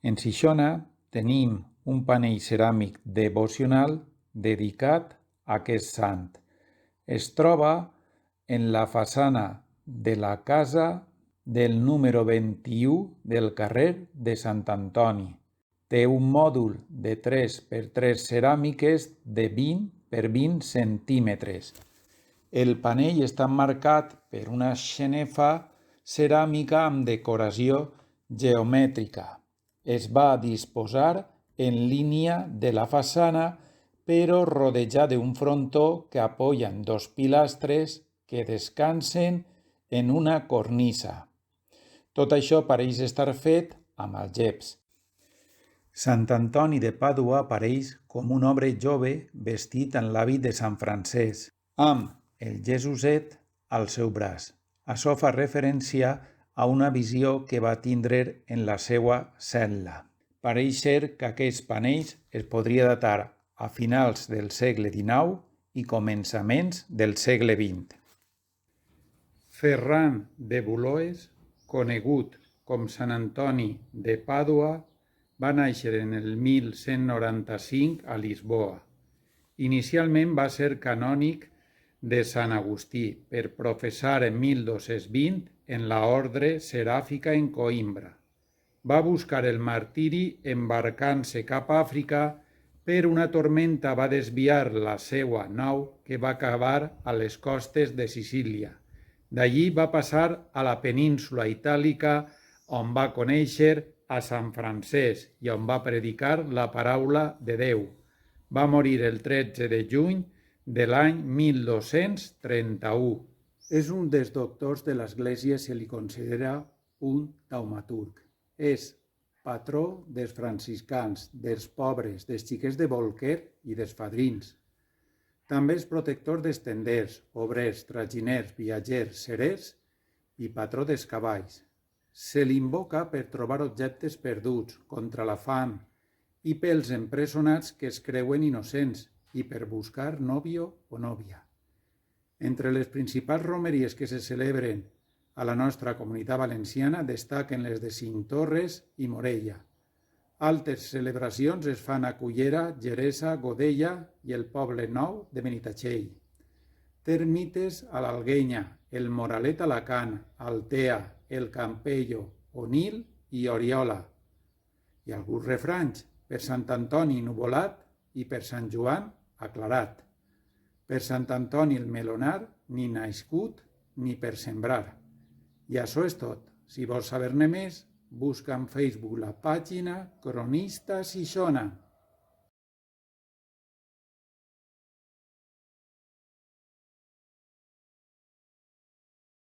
En Xixona tenim un panell ceràmic devocional dedicat a aquest sant. Es troba en la façana de la casa del número 21 del carrer de Sant Antoni. Té un mòdul de 3x3 ceràmiques de 20 per 20 centímetres. El panell està marcat per una xenefa ceràmica amb decoració geomètrica. Es va disposar en línia de la façana, però rodejat d'un frontó que apoyen dos pilastres que descansen en una cornisa. Tot això pareix estar fet amb algeps. Sant Antoni de Pàdua apareix com un home jove vestit en l'hàbit de Sant Francesc, amb el Jesuset al seu braç. Això fa referència a una visió que va tindre en la seva cel·la. Pareix ser que aquests panells es podria datar a finals del segle XIX i començaments del segle XX. Ferran de Buloes, conegut com Sant Antoni de Pàdua, va néixer en el 1195 a Lisboa. Inicialment va ser canònic de Sant Agustí per professar en 1220 en la ordre seràfica en Coïmbra. Va buscar el martiri embarcant-se cap a Àfrica, però una tormenta va desviar la seva nau que va acabar a les costes de Sicília. D'allí va passar a la península itàlica, on va conèixer a Sant Francesc i on va predicar la paraula de Déu. Va morir el 13 de juny de l'any 1231. És un dels doctors de l'Església i se li considera un taumaturg. És patró dels franciscans, dels pobres, dels xiquets de bolquer i dels fadrins. També és protector dels tenders, obrers, traginers, viatgers, serers i patró dels cavalls. Se l'invoca per trobar objectes perduts, contra la fam i pels empresonats que es creuen innocents i per buscar nòvio o nòvia. Entre les principals romeries que se celebren a la nostra comunitat valenciana destaquen les de Cinctorres i Morella. Altres celebracions es fan a Cullera, Geresa, Godella i el Poble Nou de Benitatxell. Termites a l'Alguenya, el Moralet a Alacant, Altea, el Campello, Onil i Oriola. I alguns refranys: per Sant Antoni nuvolat i per Sant Joan aclarat. Per Sant Antoni el melonar, ni nascut ni per sembrar. I això és tot. Si vols saber-ne més, busca en Facebook la pàgina Cronista Xixona.